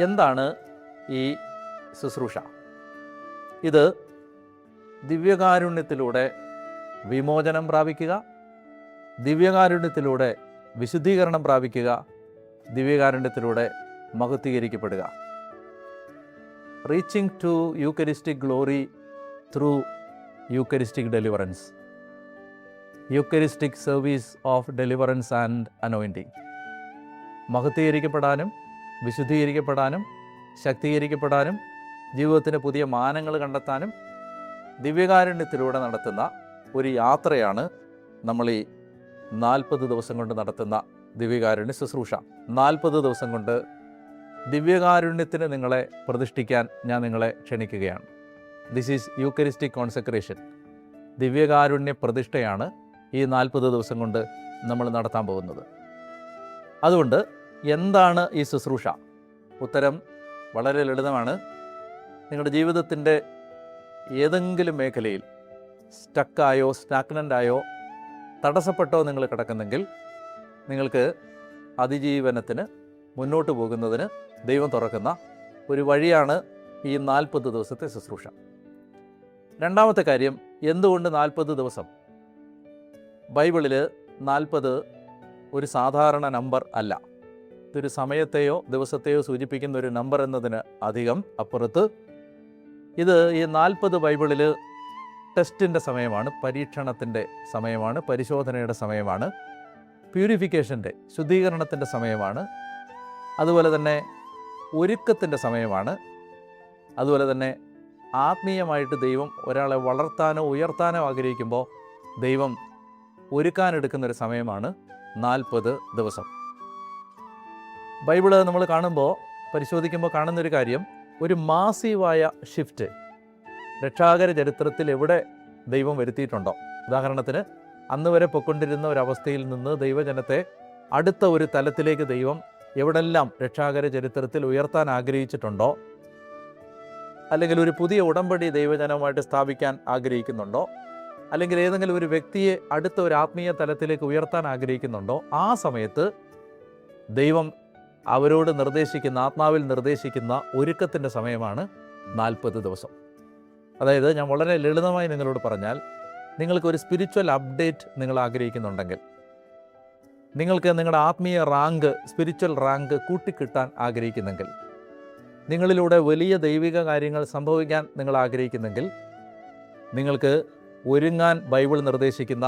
എന്താണ് ഈ ശുശ്രൂഷ? ഇത് ദിവ്യകാരുണ്യത്തിലൂടെ വിമോചനം പ്രാപിക്കുക, ദിവ്യകാരുണ്യത്തിലൂടെ വിശുദ്ധീകരണം പ്രാപിക്കുക, ദിവ്യകാരുണ്യത്തിലൂടെ മഹത്വീകരിക്കപ്പെടുക. Reaching to eucharistic glory through eucharistic deliverance, eucharistic service of deliverance and anointing. മഹത്വീകരിക്കപ്പെടാനും വിശുദ്ധീകരിക്കപ്പെടാനും ശക്തീകരിക്കപ്പെടാനും ജീവിതത്തിന് പുതിയ മാനങ്ങൾ കണ്ടെത്താനും ദിവ്യകാരുണ്യത്തിലൂടെ നടത്തുന്ന ഒരു യാത്രയാണ് നമ്മൾ ഈ 40 ദിവസം കൊണ്ട് നടത്തുന്ന ദിവ്യകാരുണ്യ ശുശ്രൂഷ. 40 ദിവസം കൊണ്ട് ദിവ്യകാരുണ്യത്തിന് നിങ്ങളെ പ്രതിഷ്ഠിക്കാൻ ഞാൻ നിങ്ങളെ ക്ഷണിക്കുകയാണ്. This is Eucharistic consecration. ദിവ്യകാരുണ്യ പ്രതിഷ്ഠയാണ് ഈ 40 ദിവസം കൊണ്ട് നമ്മൾ നടത്താൻ പോകുന്നത്. അതുകൊണ്ട് എന്താണ് ഈ ശുശ്രൂഷ? ഉത്തരം വളരെ ലളിതമാണ്. നിങ്ങളുടെ ജീവിതത്തിൻ്റെ ഏതെങ്കിലും മേഖലയിൽ സ്റ്റക്കായോ സ്റ്റാഗ്നൻ്റായോ തടസ്സപ്പെട്ടോ നിങ്ങൾ കിടക്കുന്നെങ്കിൽ നിങ്ങൾക്ക് അതിജീവനത്തിന് മുന്നോട്ട് പോകുന്നതിന് ദൈവം തുറക്കുന്ന ഒരു വഴിയാണ് ഈ 40 ദിവസത്തെ ശുശ്രൂഷ. രണ്ടാമത്തെ കാര്യം, എന്തുകൊണ്ട് 40 ദിവസം? ബൈബിളിൽ 40 ഒരു സാധാരണ നമ്പർ അല്ല. ഇതൊരു സമയത്തെയോ ദിവസത്തെയോ സൂചിപ്പിക്കുന്ന ഒരു നമ്പർ എന്നതിന് അധികം അപ്പുറത്ത് ഇത് ഈ 40 ബൈബിളിൽ ടെസ്റ്റിൻ്റെ സമയമാണ്, പരീക്ഷണത്തിൻ്റെ സമയമാണ്, പരിശോധനയുടെ സമയമാണ്, പ്യൂരിഫിക്കേഷൻ്റെ ശുദ്ധീകരണത്തിൻ്റെ സമയമാണ്, അതുപോലെ തന്നെ ഒരുക്കത്തിൻ്റെ സമയമാണ്, അതുപോലെ തന്നെ ആത്മീയമായിട്ട് ദൈവം ഒരാളെ വളർത്താനോ ഉയർത്താനോ ആഗ്രഹിക്കുമ്പോൾ ദൈവം ഒരുക്കാനെടുക്കുന്നൊരു സമയമാണ് 40 ദിവസം. ബൈബിള് നമ്മൾ പരിശോധിക്കുമ്പോൾ കാണുന്നൊരു കാര്യം, ഒരു മാസീവായ ഷിഫ്റ്റ് രക്ഷാകര ചരിത്രത്തിൽ എവിടെ ദൈവം വരുത്തിയിട്ടുണ്ടോ, ഉദാഹരണത്തിന് അന്ന് വരെ പൊക്കൊണ്ടിരുന്ന ഒരവസ്ഥയിൽ നിന്ന് ദൈവജനത്തെ അടുത്ത ഒരു തലത്തിലേക്ക് ദൈവം എവിടെല്ലാം രക്ഷാകര ചരിത്രത്തിൽ ഉയർത്താൻ ആഗ്രഹിച്ചിട്ടുണ്ടോ, അല്ലെങ്കിൽ ഒരു പുതിയ ഉടമ്പടി ദൈവജനവുമായിട്ട് സ്ഥാപിക്കാൻ ആഗ്രഹിക്കുന്നുണ്ടോ, അല്ലെങ്കിൽ ഏതെങ്കിലും ഒരു വ്യക്തിയെ അടുത്ത ഒരു ആത്മീയ തലത്തിലേക്ക് ഉയർത്താൻ ആഗ്രഹിക്കുന്നുണ്ടോ, ആ സമയത്ത് ദൈവം അവരോട് നിർദ്ദേശിക്കുന്ന, ആത്മാവിൽ നിർദ്ദേശിക്കുന്ന ഒരുക്കത്തിൻ്റെ സമയമാണ് 40 ദിവസം. അതായത് ഞാൻ വളരെ ലളിതമായി നിങ്ങളോട് പറഞ്ഞാൽ, നിങ്ങൾക്കൊരു സ്പിരിച്വൽ അപ്ഡേറ്റ് നിങ്ങൾ ആഗ്രഹിക്കുന്നുണ്ടെങ്കിൽ, നിങ്ങൾക്ക് നിങ്ങളുടെ ആത്മീയ റാങ്ക്, സ്പിരിച്വൽ റാങ്ക് കൂട്ടിക്കിട്ടാൻ ആഗ്രഹിക്കുന്നെങ്കിൽ, നിങ്ങളിലൂടെ വലിയ ദൈവിക കാര്യങ്ങൾ സംഭവിക്കാൻ നിങ്ങൾ ആഗ്രഹിക്കുന്നെങ്കിൽ, നിങ്ങൾക്ക് ഒരുങ്ങാൻ ബൈബിൾ നിർദ്ദേശിക്കുന്ന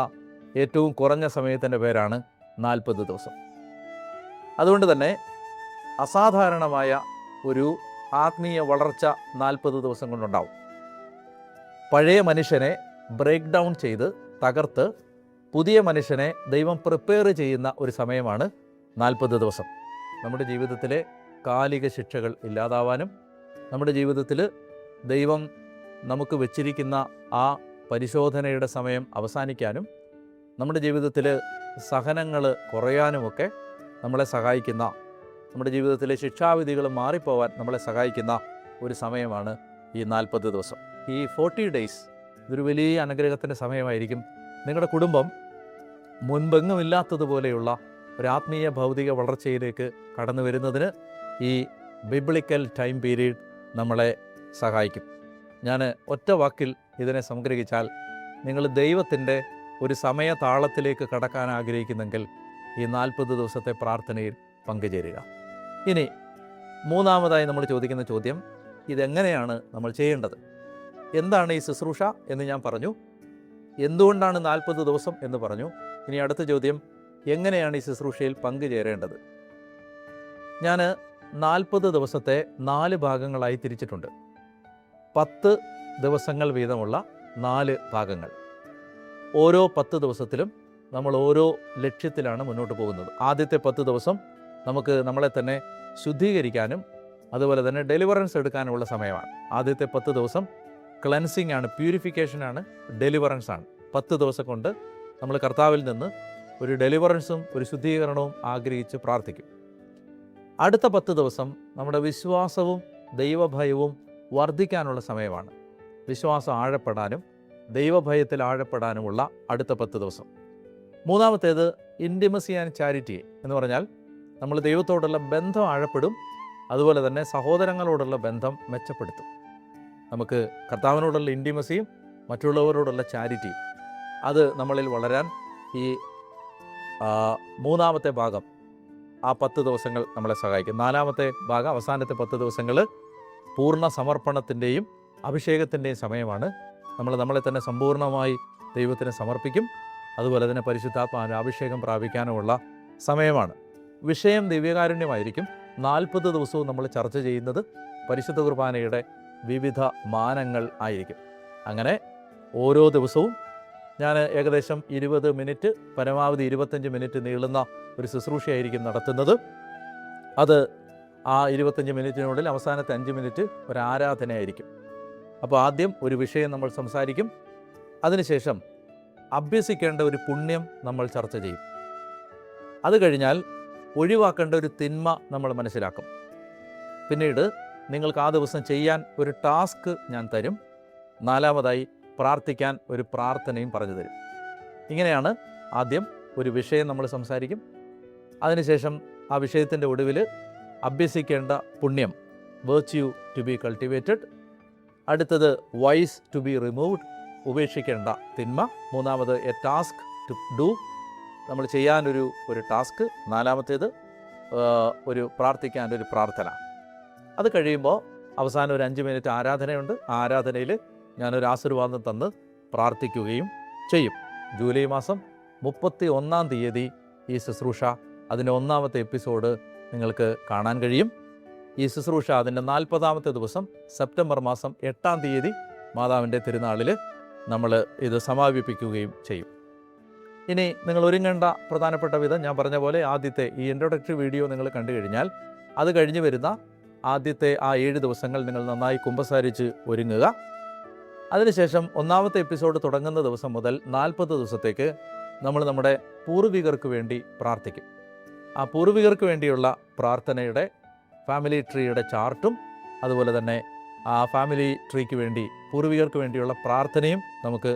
ഏറ്റവും കുറഞ്ഞ സമയത്തിൻ്റെ പേരാണ് 40 ദിവസം. അതുകൊണ്ട് തന്നെ അസാധാരണമായ ഒരു ആത്മീയ വളർച്ച 40 ദിവസം കൊണ്ടുണ്ടാവും. പഴയ മനുഷ്യനെ ബ്രേക്ക് ഡൗൺ ചെയ്ത് തകർത്ത് പുതിയ മനുഷ്യനെ ദൈവം പ്രിപ്പയർ ചെയ്യുന്ന ഒരു സമയമാണ് 40 ദിവസം. നമ്മുടെ ജീവിതത്തിലെ കാലിക ശിക്ഷകൾ ഇല്ലാതാവാനും, നമ്മുടെ ജീവിതത്തിൽ ദൈവം നമുക്ക് വെച്ചിരിക്കുന്ന ആ പരിശോധനയുടെ സമയം അവസാനിക്കാനും, നമ്മുടെ ജീവിതത്തിൽ സഹനങ്ങൾ കുറയാനുമൊക്കെ നമ്മളെ സഹായിക്കുന്ന, നമ്മുടെ ജീവിതത്തിലെ ശിക്ഷാവിധികൾ മാറിപ്പോവാൻ നമ്മളെ സഹായിക്കുന്ന ഒരു സമയമാണ് ഈ 40 ദിവസം. ഈ 40 ഡേയ്സ് ഇതൊരു വലിയ അനുഗ്രഹത്തിൻ്റെ സമയമായിരിക്കും. നിങ്ങളുടെ കുടുംബം മുൻപെങ്ങുമില്ലാത്തതുപോലെയുള്ള ഒരു ആത്മീയ ഭൗതിക വളർച്ചയിലേക്ക് കടന്നു വരുന്നതിന് ഈ ബിബ്ലിക്കൽ ടൈം പീരീഡ് നമ്മളെ സഹായിക്കും. ഞാൻ ഒറ്റ വാക്കിൽ ഇതിനെ സംഗ്രഹിച്ചാൽ, നിങ്ങൾ ദൈവത്തിൻ്റെ ഒരു സമയതാളത്തിലേക്ക് കടക്കാൻ ആഗ്രഹിക്കുന്നെങ്കിൽ ഈ 40 ദിവസത്തെ പ്രാർത്ഥനയിൽ പങ്കുചേരുക. ഇനി മൂന്നാമതായി നമ്മൾ ചോദിക്കുന്ന ചോദ്യം, ഇതെങ്ങനെയാണ് നമ്മൾ ചെയ്യേണ്ടത്? എന്താണ് ഈ ശുശ്രൂഷ എന്ന് ഞാൻ പറഞ്ഞു. എന്തുകൊണ്ടാണ് 40 ദിവസം എന്ന് പറഞ്ഞു. ഇനി അടുത്ത ചോദ്യം, എങ്ങനെയാണ് ഈ ശുശ്രൂഷയിൽ പങ്കുചേരേണ്ടത്? ഞാൻ 40 ദിവസത്തെ 4 ഭാഗങ്ങളായി തിരിച്ചിട്ടുണ്ട്. 10 ദിവസങ്ങൾ വീതമുള്ള 4 ഭാഗങ്ങൾ. ഓരോ 10 ദിവസത്തിലും നമ്മൾ ഓരോ ലക്ഷ്യത്തിലാണ് മുന്നോട്ട് പോകുന്നത്. ആദ്യത്തെ 10 ദിവസം നമുക്ക് നമ്മളെ തന്നെ ശുദ്ധീകരിക്കാനും അതുപോലെ തന്നെ ഡെലിവറൻസ് എടുക്കാനുമുള്ള സമയമാണ്. ആദ്യത്തെ 10 ദിവസം ക്ലെൻസിങ് ആണ്, പ്യൂരിഫിക്കേഷനാണ്, ഡെലിവറൻസ് ആണ്. 10 ദിവസം കൊണ്ട് നമ്മൾ കർത്താവിൽ നിന്ന് ഒരു ഡെലിവറൻസും ഒരു ശുദ്ധീകരണവും ആഗ്രഹിച്ച് പ്രാർത്ഥിക്കും. അടുത്ത 10 ദിവസം നമ്മുടെ വിശ്വാസവും ദൈവഭയവും വർദ്ധിക്കാനുള്ള സമയമാണ്. വിശ്വാസം ആഴപ്പെടാനും ദൈവഭയത്തിൽ ആഴപ്പെടാനുമുള്ള അടുത്ത 10 ദിവസം. മൂന്നാമത്തേത് ഇൻറ്റിമസി ആൻഡ് ചാരിറ്റി എന്ന് പറഞ്ഞാൽ നമ്മൾ ദൈവത്തോടുള്ള ബന്ധം ആഴപ്പെടും, അതുപോലെ തന്നെ സഹോദരങ്ങളോടുള്ള ബന്ധം മെച്ചപ്പെടുത്തും. നമുക്ക് കർത്താവിനോടുള്ള ഇൻറ്റിമസിയും മറ്റുള്ളവരോടുള്ള ചാരിറ്റിയും അത് നമ്മളിൽ വളരാൻ ഈ മൂന്നാമത്തെ ഭാഗം, ആ 10 ദിവസങ്ങൾ നമ്മളെ സഹായിക്കും. നാലാമത്തെ ഭാഗം, അവസാനത്തെ 10 ദിവസങ്ങൾ പൂർണ്ണ സമർപ്പണത്തിൻ്റെയും അഭിഷേകത്തിൻ്റെയും സമയമാണ്. നമ്മളെ തന്നെ സമ്പൂർണ്ണമായി ദൈവത്തിന് സമർപ്പിക്കും. അതുപോലെ തന്നെ പരിശുദ്ധാത്മാവിൻ്റെ അഭിഷേകം പ്രാപിക്കാനുമുള്ള സമയമാണ്. വിഷയം ദിവ്യകാരുണ്യമായിരിക്കും. 40 ദിവസവും നമ്മൾ ചർച്ച ചെയ്യുന്നത് പരിശുദ്ധ കുർബാനയുടെ വിവിധ മാനങ്ങൾ ആയിരിക്കും. അങ്ങനെ ഓരോ ദിവസവും ഞാൻ ഏകദേശം 20 മിനിറ്റ്, പരമാവധി 25 മിനിറ്റ് നീളുന്ന ഒരു ശുശ്രൂഷയായിരിക്കും നടത്തുന്നത്. അത് ആ 25 മിനിറ്റിനുള്ളിൽ അവസാനത്തെ 5 മിനിറ്റ് ഒരു ആരാധനയായിരിക്കും. അപ്പോൾ ആദ്യം ഒരു വിഷയം നമ്മൾ സംസാരിക്കും. അതിനുശേഷം അഭ്യസിക്കേണ്ട ഒരു പുണ്യം നമ്മൾ ചർച്ച ചെയ്യും. അത് കഴിഞ്ഞാൽ ഒഴിവാക്കേണ്ട ഒരു തിന്മ നമ്മൾ മനസ്സിലാക്കും. പിന്നീട് നിങ്ങൾക്ക് ആ ദിവസം ചെയ്യാൻ ഒരു ടാസ്ക് ഞാൻ തരും. നാലാമതായി പ്രാർത്ഥിക്കാൻ ഒരു പ്രാർത്ഥനയും പറഞ്ഞു തരും. ഇങ്ങനെയാണ് ആദ്യം ഒരു വിഷയം നമ്മൾ സംസാരിക്കും. അതിനുശേഷം ആ വിഷയത്തിൻ്റെ ഒടുവിൽ അഭ്യസിക്കേണ്ട പുണ്യം, വെർച്യു ടു ബി കൾട്ടിവേറ്റഡ്. അടുത്തത് വൈസ് ടു ബി റിമൂവ്ഡ്, ഉപേക്ഷിക്കേണ്ട തിന്മ. മൂന്നാമത് എ ടാസ്ക് ടു ഡു, നമ്മൾ ചെയ്യാനൊരു ടാസ്ക്. നാലാമത്തേത് ഒരു പ്രാർത്ഥിക്കാൻ ഒരു പ്രാർത്ഥന. അത് കഴിയുമ്പോൾ അവസാനം ഒരു 5 മിനിറ്റ് ആരാധനയുണ്ട്. ആ ആരാധനയിൽ ഞാനൊരു ആശീർവാദം തന്ന് പ്രാർത്ഥിക്കുകയും ചെയ്യും. ജൂലൈ മാസം 31-ാം തീയതി ഈ ശുശ്രൂഷ, അതിൻ്റെ 1ാമത്തെ എപ്പിസോഡ് നിങ്ങൾക്ക് കാണാൻ കഴിയും. ഈ ശുശ്രൂഷ അതിൻ്റെ 40ാമത്തെ ദിവസം സെപ്റ്റംബർ മാസം 8-ാം തീയതി മാതാവിൻ്റെ തിരുനാളിൽ നമ്മൾ ഇത് സമാപിപ്പിക്കുകയും ചെയ്യും. ഇനി നിങ്ങൾ ഒരുങ്ങേണ്ട പ്രധാനപ്പെട്ട വിധം ഞാൻ പറഞ്ഞ പോലെ ആദ്യത്തെ ഈ ഇൻട്രൊഡക്ടറി വീഡിയോ നിങ്ങൾ കണ്ടു കഴിഞ്ഞാൽ അത് കഴിഞ്ഞ് വരുന്ന ആദ്യത്തെ ആ 7 ദിവസങ്ങൾ നിങ്ങൾ നന്നായി കുമ്പസാരിച്ച് ഒരുങ്ങുക. അതിനുശേഷം 1ാമത്തെ എപ്പിസോഡ് തുടങ്ങുന്ന ദിവസം മുതൽ 40 ദിവസത്തേക്ക് നമ്മൾ നമ്മുടെ പൂർവികർക്ക് വേണ്ടി പ്രാർത്ഥിക്കും. ആ പൂർവികർക്ക് വേണ്ടിയുള്ള പ്രാർത്ഥനയുടെ ഫാമിലി ട്രീയുടെ ചാർട്ടും അതുപോലെ തന്നെ ആ ഫാമിലി ട്രീക്ക് വേണ്ടി പൂർവികർക്ക് വേണ്ടിയുള്ള പ്രാർത്ഥനയും നമുക്ക്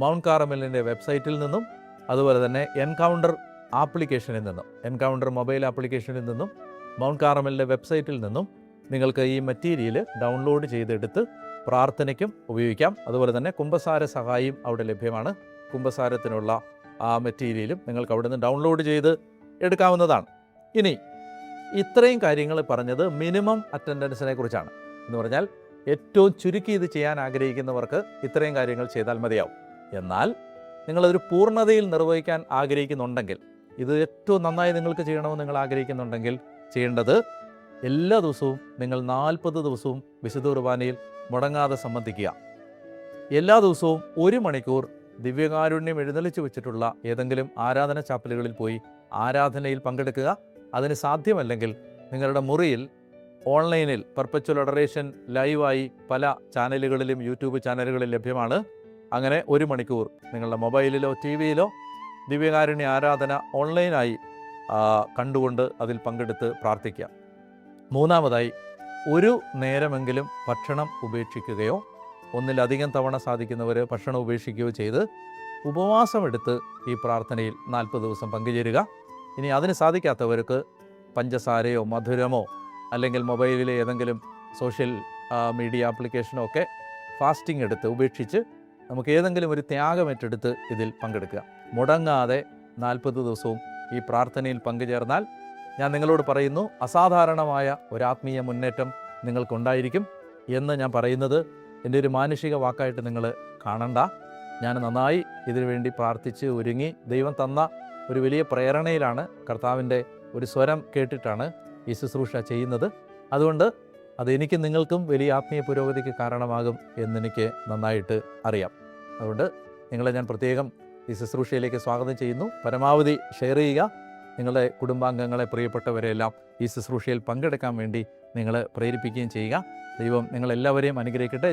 മൗണ്ട് കാർമലിൻ്റെ വെബ്സൈറ്റിൽ നിന്നും അതുപോലെ തന്നെ എൻകൗണ്ടർ ആപ്ലിക്കേഷനിൽ നിന്നും, എൻകൗണ്ടർ മൊബൈൽ ആപ്ലിക്കേഷനിൽ നിന്നും മൗണ്ട് കാർമലിൻ്റെ വെബ്സൈറ്റിൽ നിന്നും നിങ്ങൾക്ക് ഈ മെറ്റീരിയൽ ഡൗൺലോഡ് ചെയ്തെടുത്ത് പ്രാർത്ഥനയ്ക്കും ഉപയോഗിക്കാം. അതുപോലെ തന്നെ കുമ്പസാര സഹായിയും അവിടെ ലഭ്യമാണ്. കുമ്പസാരത്തിനുള്ള ആ മെറ്റീരിയലും നിങ്ങൾക്ക് അവിടെ നിന്ന് ഡൗൺലോഡ് ചെയ്ത് എടുക്കാവുന്നതാണ്. ഇനി ഇത്രയും കാര്യങ്ങൾ പറഞ്ഞത് മിനിമം അറ്റൻഡൻസിനെ കുറിച്ചാണ്. എന്ന് പറഞ്ഞാൽ ഏറ്റവും ചുരുക്കി ഇത് ചെയ്യാൻ ആഗ്രഹിക്കുന്നവർക്ക് ഇത്രയും കാര്യങ്ങൾ ചെയ്താൽ മതിയാവും. എന്നാൽ നിങ്ങളതൊരു പൂർണ്ണതയിൽ നിർവഹിക്കാൻ ആഗ്രഹിക്കുന്നുണ്ടെങ്കിൽ, ഇത് ഏറ്റവും നന്നായി നിങ്ങൾക്ക് ചെയ്യണമെന്ന് നിങ്ങൾ ആഗ്രഹിക്കുന്നുണ്ടെങ്കിൽ ചെയ്യേണ്ടത് എല്ലാ ദിവസവും നിങ്ങൾ 40 ദിവസവും വിശുദ്ധ കുർബാനയിൽ മുടങ്ങാതെ സംബന്ധിക്കുക. എല്ലാ ദിവസവും 1 മണിക്കൂർ ദിവ്യകാരുണ്യം എഴുന്നള്ളിച്ച് വെച്ചിട്ടുള്ള ഏതെങ്കിലും ആരാധന ചാപ്പലുകളിൽ പോയി ആരാധനയിൽ പങ്കെടുക്കുക. അതിന് സാധ്യമല്ലെങ്കിൽ നിങ്ങളുടെ മുറിയിൽ ഓൺലൈനിൽ പെർപ്പച്വൽ അഡറേഷൻ ലൈവായി പല ചാനലുകളിലും യൂട്യൂബ് ചാനലുകളിൽ ലഭ്യമാണ്. അങ്ങനെ 1 മണിക്കൂർ നിങ്ങളുടെ മൊബൈലിലോ ടി വിയിലോ ദിവ്യകാരുണ്യ ആരാധന ഓൺലൈനായി കണ്ടുകൊണ്ട് അതിൽ പങ്കെടുത്ത് പ്രാർത്ഥിക്കുക. മൂന്നാമതായി, ഒരു നേരമെങ്കിലും ഭക്ഷണം ഉപേക്ഷിക്കുകയോ ഒന്നിലധികം തവണ സാധിക്കുന്നവർ ഭക്ഷണം ഉപേക്ഷിക്കുകയോ ചെയ്ത് ഉപവാസമെടുത്ത് ഈ പ്രാർത്ഥനയിൽ 40 ദിവസം പങ്കുചേരുക. ഇനി അതിന് സാധിക്കാത്തവർക്ക് പഞ്ചസാരയോ മധുരമോ അല്ലെങ്കിൽ മൊബൈലിലെ ഏതെങ്കിലും സോഷ്യൽ മീഡിയ ആപ്ലിക്കേഷനോ ഒക്കെ ഫാസ്റ്റിംഗ് എടുത്ത് ഉപേക്ഷിച്ച് നമുക്ക് ഏതെങ്കിലും ഒരു ത്യാഗമേറ്റെടുത്ത് ഇതിൽ പങ്കെടുക്കുക. മുടങ്ങാതെ 40 ദിവസവും ഈ പ്രാർത്ഥനയിൽ പങ്കുചേർന്നാൽ ഞാൻ നിങ്ങളോട് പറയുന്നു, അസാധാരണമായ ഒരാത്മീയ മുന്നേറ്റം നിങ്ങൾക്കുണ്ടായിരിക്കും എന്ന് ഞാൻ പറയുന്നത് എൻ്റെ ഒരു മാനുഷിക വാക്കായിട്ട് നിങ്ങൾ കാണണ്ട. ഞാൻ നന്നായി ഇതിനുവേണ്ടി പ്രാർത്ഥിച്ച് ഒരുങ്ങി ദൈവം തന്ന ഒരു വലിയ പ്രേരണയിലാണ്, കർത്താവിൻ്റെ ഒരു സ്വരം കേട്ടിട്ടാണ് ഈ ശുശ്രൂഷ ചെയ്യുന്നത്. അതുകൊണ്ട് അതെനിക്ക് നിങ്ങൾക്കും വലിയ ആത്മീയ പുരോഗതിക്ക് കാരണമാകും എന്നെനിക്ക് നന്നായിട്ട് അറിയാം. അതുകൊണ്ട് നിങ്ങളെ ഞാൻ പ്രത്യേകം ഈ ശുശ്രൂഷയിലേക്ക് സ്വാഗതം ചെയ്യുന്നു. പരമാവധി ഷെയർ ചെയ്യുക. നിങ്ങളുടെ കുടുംബാംഗങ്ങളെ, പ്രിയപ്പെട്ടവരെല്ലാം ഈ ശുശ്രൂഷയിൽ പങ്കെടുക്കാൻ വേണ്ടി നിങ്ങൾ പ്രേരിപ്പിക്കുകയും ചെയ്യുക. ദൈവം നിങ്ങളെല്ലാവരെയും അനുഗ്രഹിക്കട്ടെ.